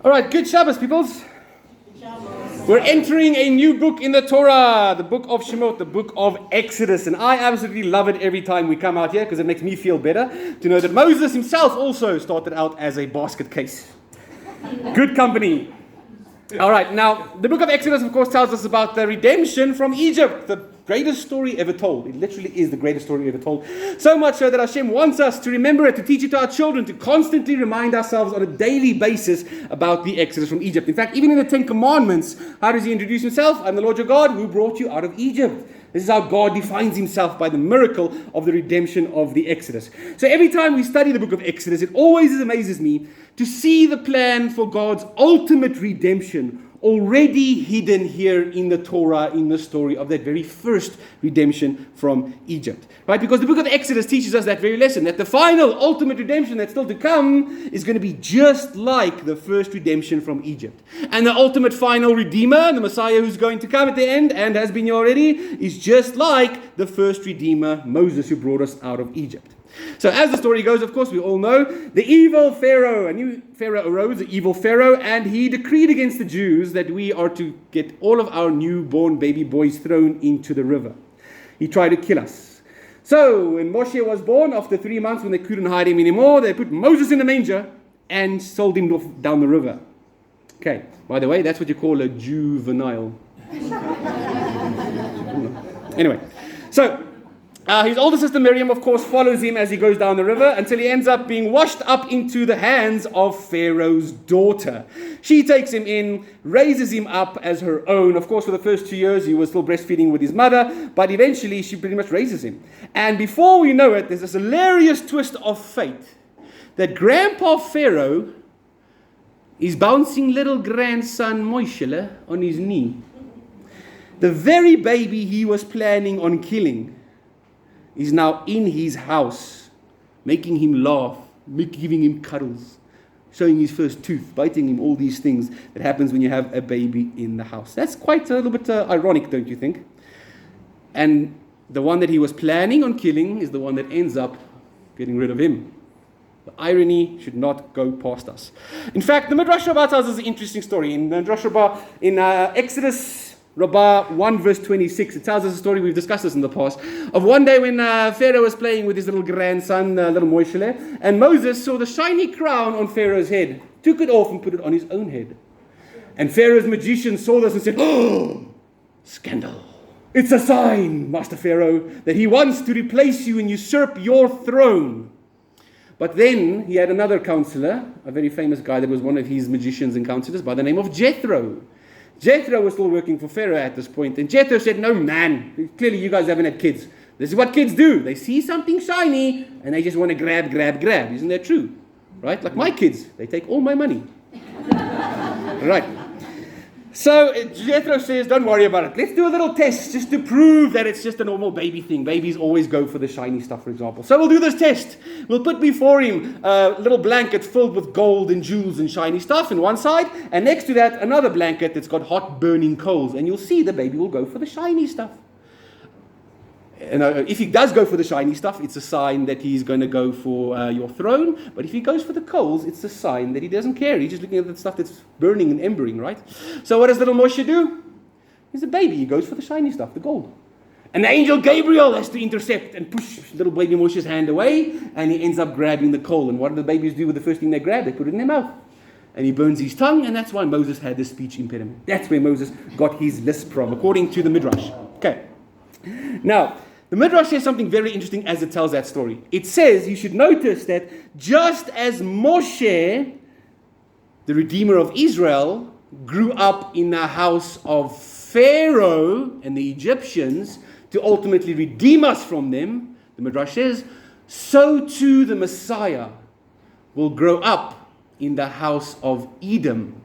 All right, good Shabbos, peoples. We're entering a new book in the Torah, the book of Shemot, the book of Exodus. And I absolutely love it every time we come out here because it makes me feel better to know that Moses himself also started out as a basket case. Good company. All right, now, the book of Exodus, of course, tells us about the redemption from Egypt, the greatest story ever told. It literally is the greatest story ever told. So much so that Hashem wants us to remember it, to teach it to our children, to constantly remind ourselves on a daily basis about the Exodus from Egypt. In fact, even in the Ten Commandments, how does he introduce himself? I'm the Lord your God who brought you out of Egypt. This is how God defines himself, by the miracle of the redemption of the Exodus. So every time we study the book of Exodus, it always amazes me to see the plan for God's ultimate redemption already hidden here in the Torah, in the story of that very first redemption from Egypt. Right? Because the book of Exodus teaches us that very lesson, that the final, ultimate redemption that's still to come is going to be just like the first redemption from Egypt. And the ultimate final Redeemer, the Messiah who's going to come at the end, and has been here already, is just like the first Redeemer, Moses, who brought us out of Egypt. So as the story goes, of course, we all know the evil Pharaoh, a new Pharaoh arose, the evil Pharaoh, and he decreed against the Jews that we are to get all of our newborn baby boys thrown into the river. He tried to kill us. So when Moshe was born, after 3 months, when they couldn't hide him anymore, they put Moses in the manger and sold him off down the river. Okay, by the way, that's what you call a juvenile. Anyway, so his older sister Miriam, of course, follows him as he goes down the river until he ends up being washed up into the hands of Pharaoh's daughter. She takes him in, raises him up as her own. Of course, for the first 2 years, he was still breastfeeding with his mother, but eventually she pretty much raises him. And before we know it, there's this hilarious twist of fate that Grandpa Pharaoh is bouncing little grandson Moishele on his knee. The very baby he was planning on killing is now in his house, making him laugh, giving him cuddles, showing his first tooth, biting him, all these things that happens when you have a baby in the house. That's quite a little bit ironic, don't you think? And the one that he was planning on killing is the one that ends up getting rid of him. The irony should not go past us. In fact, the Midrash Rabbah tells us an interesting story. In Midrash Rabbah, in Exodus Rabbah 1 verse 26, it tells us a story, we've discussed this in the past, of one day when Pharaoh was playing with his little grandson, little Moishele, and Moses saw the shiny crown on Pharaoh's head, took it off and put it on his own head. And Pharaoh's magician saw this and said, "Oh, scandal. It's a sign, Master Pharaoh, that he wants to replace you and usurp your throne." But then he had another counselor, a very famous guy that was one of his magicians and counselors by the name of Jethro. Jethro was still working for Pharaoh at this point, and Jethro said, "No, man, clearly you guys haven't had kids. This is what kids do. They see something shiny, and they just want to grab. Isn't that true? Right? Like my kids, they take all my money." Right. So Jethro says, "Don't worry about it. Let's do a little test just to prove that it's just a normal baby thing. Babies always go for the shiny stuff, for example. So we'll do this test. We'll put before him a little blanket filled with gold and jewels and shiny stuff on one side, and next to that, another blanket that's got hot burning coals. And you'll see the baby will go for the shiny stuff. And if he does go for the shiny stuff, it's a sign that he's going to go for your throne. But if he goes for the coals, it's a sign that he doesn't care. He's just looking at the stuff that's burning and embering, right? So what does little Moshe do? He's a baby. He goes for the shiny stuff, the gold. And the angel Gabriel has to intercept and push little baby Moshe's hand away, and he ends up grabbing the coal. And what do the babies do with the first thing they grab? They put it in their mouth. And he burns his tongue, and that's why Moses had the speech impediment. That's where Moses got his lisp from, according to the Midrash. Okay. Now, the Midrash says something very interesting as it tells that story. It says, you should notice that just as Moshe, the Redeemer of Israel, grew up in the house of Pharaoh and the Egyptians to ultimately redeem us from them, the Midrash says, so too the Messiah will grow up in the house of Edom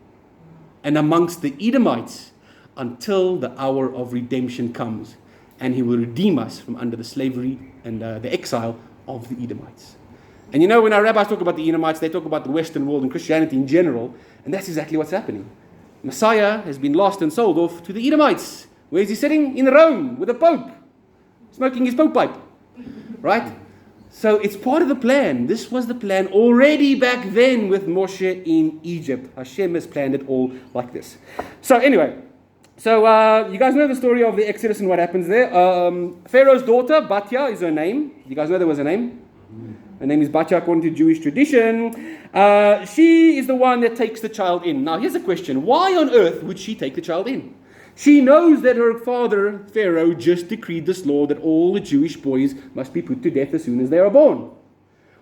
and amongst the Edomites until the hour of redemption comes. And he will redeem us from under the slavery and the exile of the Edomites. And you know, when our rabbis talk about the Edomites, they talk about the Western world and Christianity in general. And that's exactly what's happening. Messiah has been lost and sold off to the Edomites. Where is he sitting? In Rome with the Pope, smoking his Pope pipe. Right? So it's part of the plan. This was the plan already back then with Moshe in Egypt. Hashem has planned it all like this. So anyway, you guys know the story of the Exodus and what happens there. Pharaoh's daughter, Batya, is her name. You guys know there was a name? Her name is Batya according to Jewish tradition. She is the one that takes the child in. Now here's a question. Why on earth would she take the child in? She knows that her father, Pharaoh, just decreed this law that all the Jewish boys must be put to death as soon as they are born.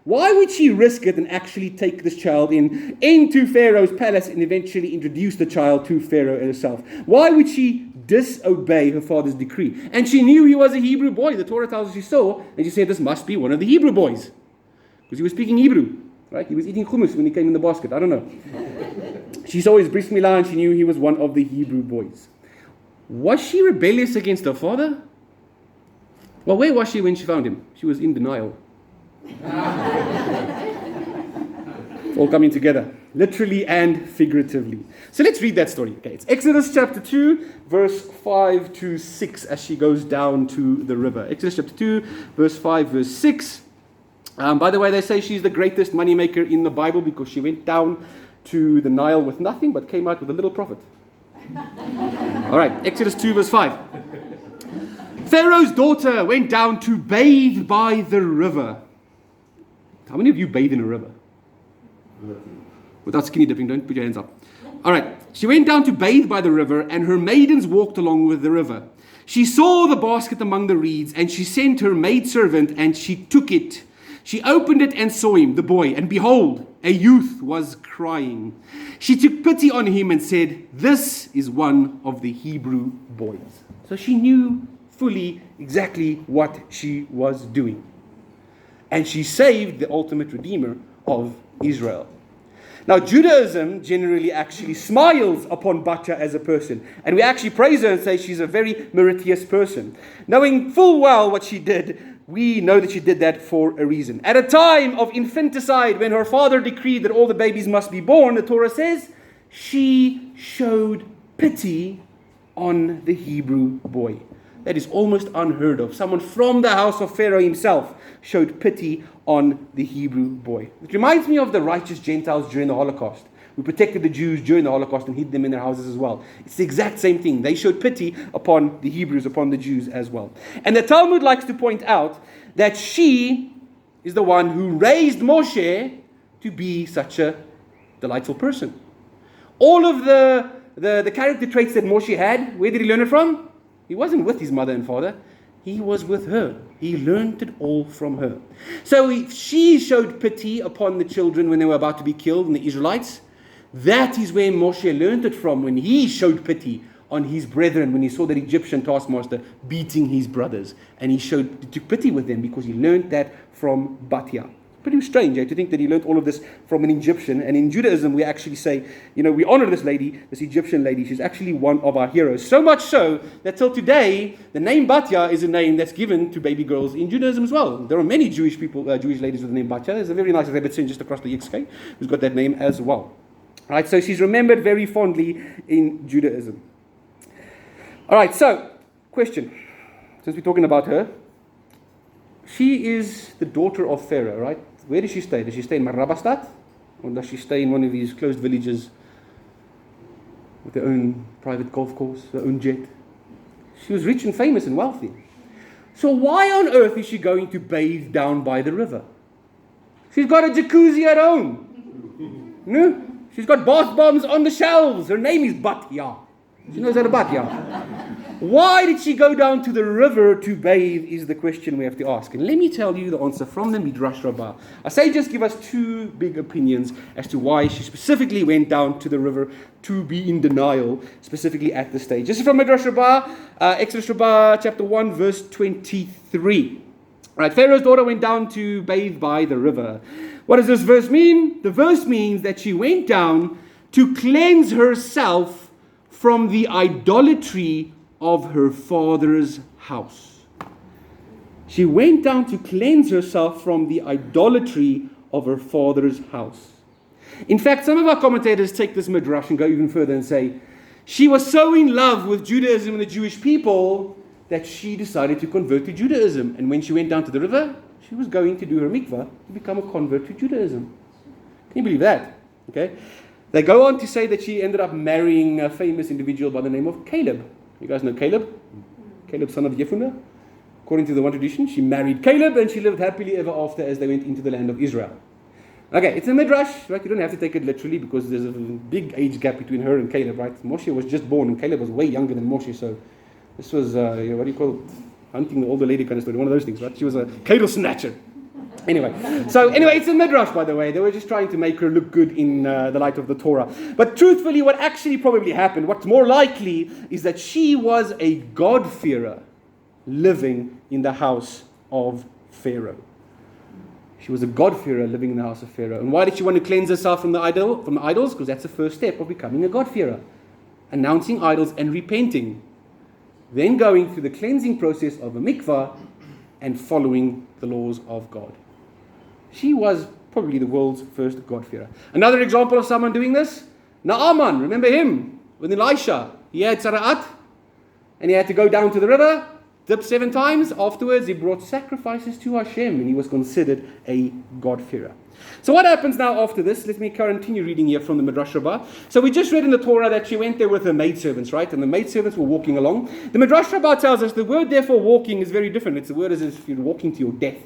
Why would she risk it and actually take this child into Pharaoh's palace and eventually introduce the child to Pharaoh herself? Why would she disobey her father's decree? And she knew he was a Hebrew boy. The Torah tells us she saw, and she said, this must be one of the Hebrew boys. Because he was speaking Hebrew, right? He was eating hummus when he came in the basket. I don't know. She saw his bris milah and she knew he was one of the Hebrew boys. Was she rebellious against her father? Well, where was she when she found him? She was in denial. It's all coming together, literally and figuratively. So let's read that story. Okay, it's Exodus chapter 2, verse 5 to 6 as she goes down to the river. Exodus chapter 2, verse 5, verse 6. By the way, they say she's the greatest moneymaker in the Bible because she went down to the Nile with nothing but came out with a little profit. All right, Exodus 2 verse 5. Pharaoh's daughter went down to bathe by the river. How many of you bathe in a river? Without skinny dipping, don't put your hands up. All right, she went down to bathe by the river, and her maidens walked along with the river. She saw the basket among the reeds, and she sent her maidservant, and she took it. She opened it and saw him, the boy, and behold, a youth was crying. She took pity on him and said, this is one of the Hebrew boys. So she knew fully exactly what she was doing. And she saved the ultimate redeemer of Israel. Now, Judaism generally actually smiles upon Batya as a person. And we actually praise her and say she's a very meritorious person. Knowing full well what she did, we know that she did that for a reason. At a time of infanticide, when her father decreed that all the babies must be born, the Torah says, she showed pity on the Hebrew boy. That is almost unheard of. Someone from the house of Pharaoh himself showed pity on the Hebrew boy. It reminds me of the righteous Gentiles during the Holocaust, who protected the Jews during the Holocaust and hid them in their houses as well. It's the exact same thing. They showed pity upon the Hebrews, upon the Jews as well. And the Talmud likes to point out that she is the one who raised Moshe to be such a delightful person. All of the character traits that Moshe had, where did he learn it from? He wasn't with his mother and father. He was with her. He learned it all from her. So if she showed pity upon the children when they were about to be killed, and the Israelites, that is where Moshe learned it from, when he showed pity on his brethren, when he saw that Egyptian taskmaster beating his brothers. And he took pity with them because he learned that from Batya. Pretty strange, to think that he learned all of this from an Egyptian. And in Judaism, we actually say, we honor this lady, this Egyptian lady. She's actually one of our heroes. So much so that till today, the name Batya is a name that's given to baby girls in Judaism as well. There are many Jewish ladies with the name Batya. There's a very nice Rebbe just across the XK who's got that name as well. Right, so she's remembered very fondly in Judaism. All right, so, question. Since we're talking about her, she is the daughter of Pharaoh, right? Where does she stay? Does she stay in Marabastat? Or does she stay in one of these closed villages with their own private golf course, their own jet? She was rich and famous and wealthy. So why on earth is she going to bathe down by the river? She's got a jacuzzi at home. No? She's got bath bombs on the shelves. Her name is Batya. She knows how to Batya. Why did she go down to the river to bathe is the question we have to ask. And let me tell you the answer from the Midrash Rabbah. I say just give us two big opinions as to why she specifically went down to the river to be in denial, specifically at this stage. This is from Midrash Rabbah, Exodus Rabbah, chapter 1, verse 23. Right, Pharaoh's daughter went down to bathe by the river. What does this verse mean? The verse means that she went down to cleanse herself from the idolatry of her father's house. She went down to cleanse herself from the idolatry of her father's house. In fact, some of our commentators take this midrash and go even further and say, she was so in love with Judaism and the Jewish people that she decided to convert to Judaism. And when she went down to the river, she she was going to do her mikvah to become a convert to Judaism. Can you believe that? Okay. They go on to say that she ended up marrying a famous individual by the name of Caleb. You guys know Caleb? Caleb, son of Jephunneh. According to the one tradition, she married Caleb and she lived happily ever after as they went into the land of Israel. Okay, it's a midrash, right? You don't have to take it literally because there's a big age gap between her and Caleb, right? Moshe was just born and Caleb was way younger than Moshe, so this was, what do you call it? Hunting the older lady kind of story, one of those things, right? She was a cattle snatcher. Anyway, it's a midrash, by the way. They were just trying to make her look good in the light of the Torah. But truthfully, what actually probably happened, what's more likely, is that she was a God-fearer living in the house of Pharaoh. She was a God-fearer living in the house of Pharaoh. And why did she want to cleanse herself from the idols? Because that's the first step of becoming a God-fearer. Announcing idols and repenting. Then going through the cleansing process of a mikvah and following the laws of God. She was probably the world's first God-fearer. Another example of someone doing this, Naaman, remember him? With Elisha, he had Lada'at, and he had to go down to the river, dip 7 times. Afterwards, he brought sacrifices to Hashem, and he was considered a God-fearer. So what happens now after this? Let me continue reading here from the Midrash Rabbah. So we just read in the Torah that she went there with her maidservants, right? And the maidservants were walking along. The Midrash Rabbah tells us the word therefore walking is very different. It's a word as if you're walking to your death.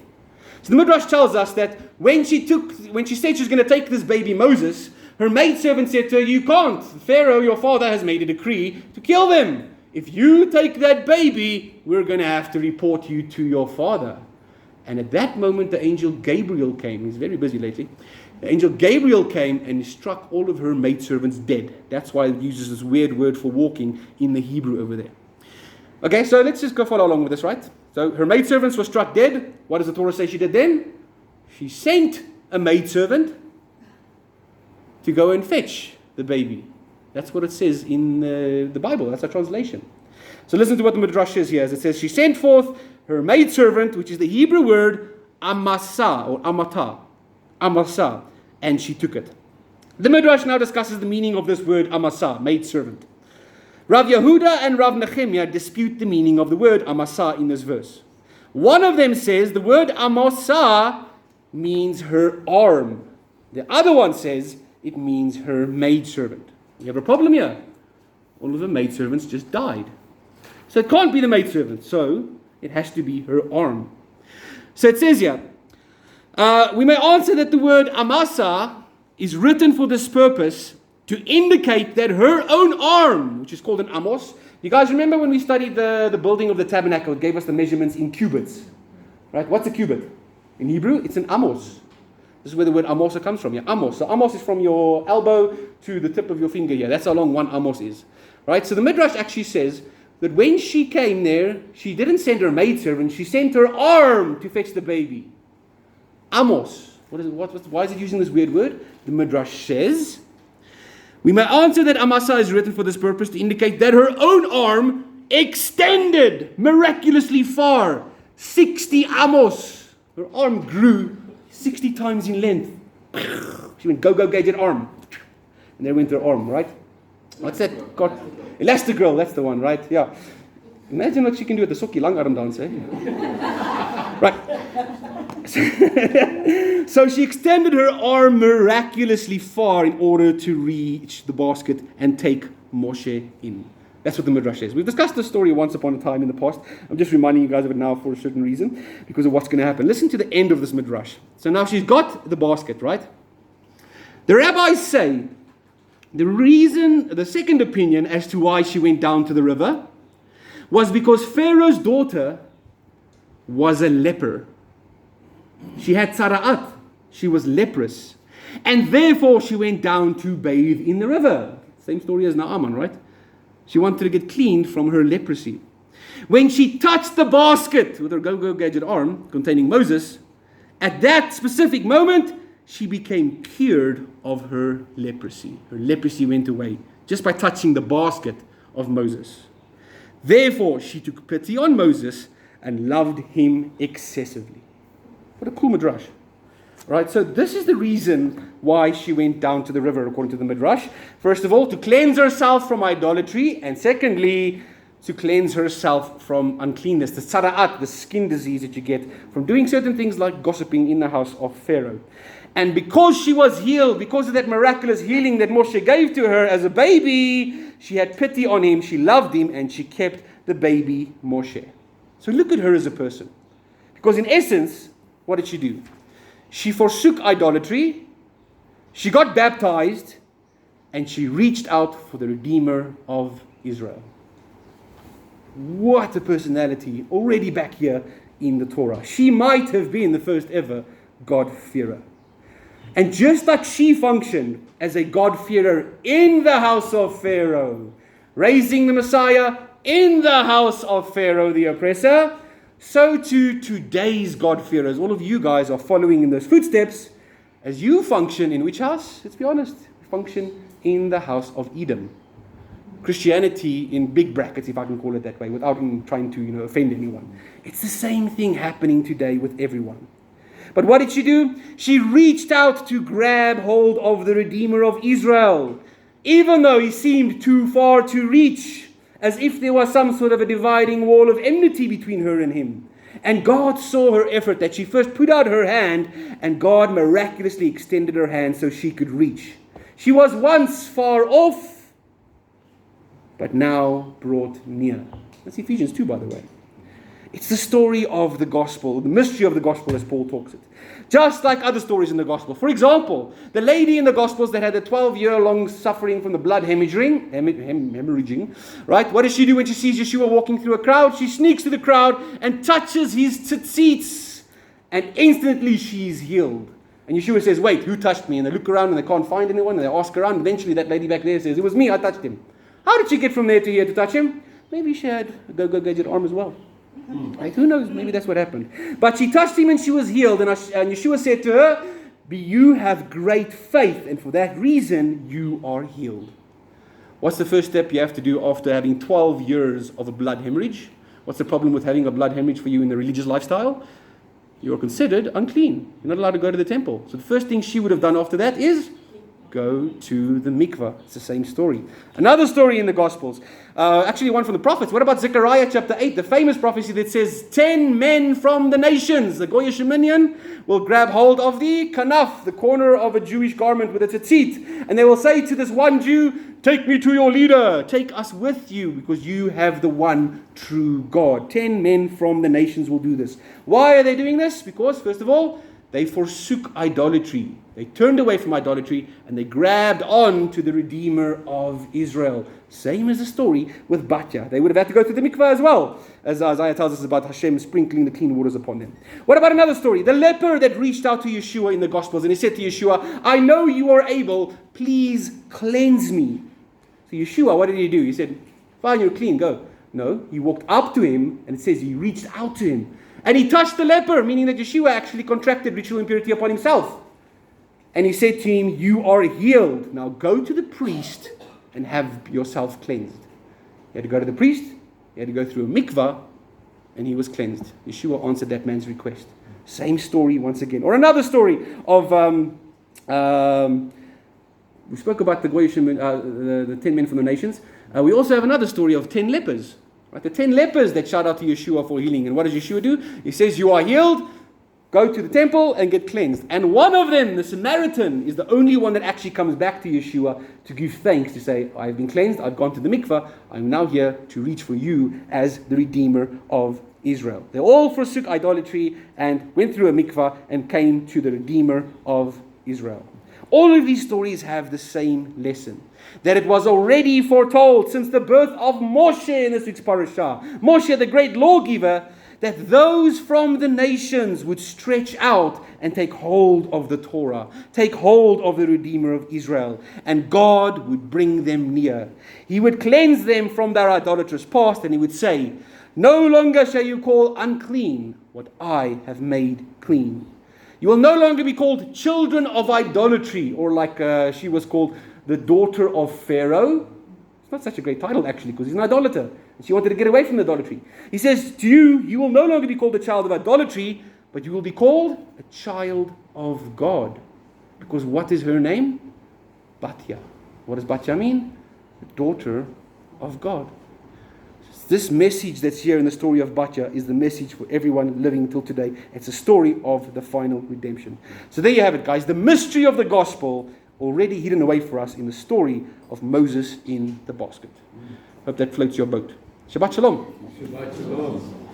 So the Midrash tells us that when she said she was going to take this baby Moses, her maidservant said to her, you can't. Pharaoh, your father, has made a decree to kill them. If you take that baby, we're going to have to report you to your father. And at that moment, the angel Gabriel came. He's very busy lately. The angel Gabriel came and struck all of her maidservants dead. That's why it uses this weird word for walking in the Hebrew over there. Okay, so let's just go follow along with this, right? So her maidservants were struck dead. What does the Torah say she did then? She sent a maidservant to go and fetch the baby. That's what it says in the Bible. That's a translation. So listen to what the Midrash says here. As it says, she sent forth her maidservant, which is the Hebrew word amasa or amata. Amasa. And she took it. The Midrash now discusses the meaning of this word amasa, maidservant. Rav Yehuda and Rav Nehemiah dispute the meaning of the word amasa in this verse. One of them says the word amasa means her arm. The other one says it means her maidservant. We have a problem here. All of the maidservants just died. So it can't be the maidservant. So it has to be her arm. So it says here, we may answer that the word amasa is written for this purpose to indicate that her own arm, which is called an amos. You guys remember when we studied the building of the tabernacle, it gave us the measurements in cubits. Right? What's a cubit? In Hebrew, it's an amos. This is where the word amos comes from. Yeah, amos. So amos is from your elbow to the tip of your finger here. That's how long one amos is. Right? So the Midrash actually says that when she came there, she didn't send her maidservant, she sent her arm to fetch the baby. Amos. Why is it using this weird word? The Midrash says, we may answer that amasa is written for this purpose to indicate that her own arm extended miraculously far. 60 amos. Her arm grew 60 times in length. She went, go, gadget arm. And there went her arm, right? What's that? God. Elastigirl, that's the one, right? Yeah. Imagine what she can do at the Soki Lang arm dance, eh? Right. So she extended her arm miraculously far in order to reach the basket and take Moshe in. That's what the Midrash says. We've discussed this story once upon a time in the past. I'm just reminding you guys of it now for a certain reason, because of what's going to happen. Listen to the end of this Midrash. So now she's got the basket, right? The rabbis say the second opinion as to why she went down to the river was because Pharaoh's daughter was a leper. She had tzara'at. She was leprous. And therefore she went down to bathe in the river. Same story as Naaman, right? She wanted to get cleaned from her leprosy. When she touched the basket with her go-go gadget arm containing Moses, at that specific moment, she became cured of her leprosy. Her leprosy went away just by touching the basket of Moses. Therefore, she took pity on Moses and loved him excessively. What a cool Midrash. Right, so this is the reason why she went down to the river, according to the Midrash. First of all, to cleanse herself from idolatry. And secondly, to cleanse herself from uncleanness, the Lada'at, the skin disease that you get from doing certain things like gossiping in the house of Pharaoh. And because she was healed, because of that miraculous healing that Moshe gave to her as a baby, she had pity on him, she loved him, and she kept the baby Moshe. So look at her as a person. Because in essence, what did she do? She forsook idolatry, she got baptized, and she reached out for the Redeemer of Israel. What a personality already back here in the Torah. She might have been the first ever God-fearer. And just like she functioned as a God-fearer in the house of Pharaoh, raising the Messiah in the house of Pharaoh, the oppressor, so too today's God-fearers, all of you guys are following in those footsteps as you function in which house? Let's be honest. Function in the house of Edom. Christianity in big brackets, if I can call it that way, without trying to offend anyone. It's the same thing happening today with everyone. But what did she do? She reached out to grab hold of the Redeemer of Israel, even though he seemed too far to reach, as if there was some sort of a dividing wall of enmity between her and him. And God saw her effort, that she first put out her hand, and God miraculously extended her hand so she could reach. She was once far off, but now brought near. That's Ephesians 2, by the way. It's the story of the gospel, the mystery of the gospel as Paul talks it. Just like other stories in the gospel. For example, the lady in the gospels that had a 12-year-long suffering from the blood hemorrhaging, right? What does she do when she sees Yeshua walking through a crowd? She sneaks to the crowd and touches his tzitzits, and instantly she's healed. And Yeshua says, wait, who touched me? And they look around and they can't find anyone, and they ask around. Eventually that lady back there says, it was me, I touched him. How did she get from there to here to touch him? Maybe she had a go-go gadget arm as well. Right? Who knows? Maybe that's what happened. But she touched him and she was healed. And Yeshua said to her, you have great faith, and for that reason you are healed. What's the first step you have to do after having 12 years of a blood hemorrhage? What's the problem with having a blood hemorrhage for you in the religious lifestyle? You are considered unclean. You're not allowed to go to the temple. So the first thing she would have done after that is go to the mikvah. It's the same story. Another story in the Gospels. Actually one from the prophets. What about Zechariah chapter 8? The famous prophecy that says 10 men from the nations, the Goyish Minyan, will grab hold of the kanaf, the corner of a Jewish garment with a tzitzit. And they will say to this one Jew, take me to your leader. Take us with you because you have the one true God. 10 men from the nations will do this. Why are they doing this? Because first of all, they forsook idolatry. They turned away from idolatry and they grabbed on to the Redeemer of Israel. Same as the story with Batya. They would have had to go to the mikvah as well, as Isaiah tells us about Hashem sprinkling the clean waters upon them. What about another story? The leper that reached out to Yeshua in the Gospels and he said to Yeshua, I know you are able, please cleanse me. So Yeshua, what did he do? He said, fine, you're clean, go. No, he walked up to him and it says he reached out to him. And he touched the leper, meaning that Yeshua actually contracted ritual impurity upon himself. And he said to him, you are healed. Now go to the priest and have yourself cleansed. He had to go to the priest, he had to go through a mikvah, and he was cleansed. Yeshua answered that man's request. Same story once again. Or another story of, we spoke about the Goyish, the 10 men from the nations. We also have another story of 10 lepers. Right? The 10 lepers that shout out to Yeshua for healing. And what does Yeshua do? He says, you are healed. Go to the temple and get cleansed. And one of them, the Samaritan, is the only one that actually comes back to Yeshua to give thanks, to say, I've been cleansed, I've gone to the mikvah, I'm now here to reach for you as the Redeemer of Israel. They all forsook idolatry and went through a mikvah and came to the Redeemer of Israel. All of these stories have the same lesson, that it was already foretold since the birth of Moshe in this week's parashah. Moshe, the great lawgiver, that those from the nations would stretch out and take hold of the Torah, take hold of the Redeemer of Israel, and God would bring them near. He would cleanse them from their idolatrous past, and he would say, no longer shall you call unclean what I have made clean. You will no longer be called children of idolatry, or like she was called the daughter of Pharaoh. It's not such a great title, actually, because he's an idolater. And she wanted to get away from the idolatry. He says to you, you will no longer be called a child of idolatry, but you will be called a child of God. Because what is her name? Batya. What does Batya mean? The daughter of God. This message that's here in the story of Batya is the message for everyone living till today. It's a story of the final redemption. So there you have it, guys. The mystery of the gospel already hidden away for us in the story of Moses in the basket. Hope that floats your boat. Shabbat Shalom. Shabbat Shalom.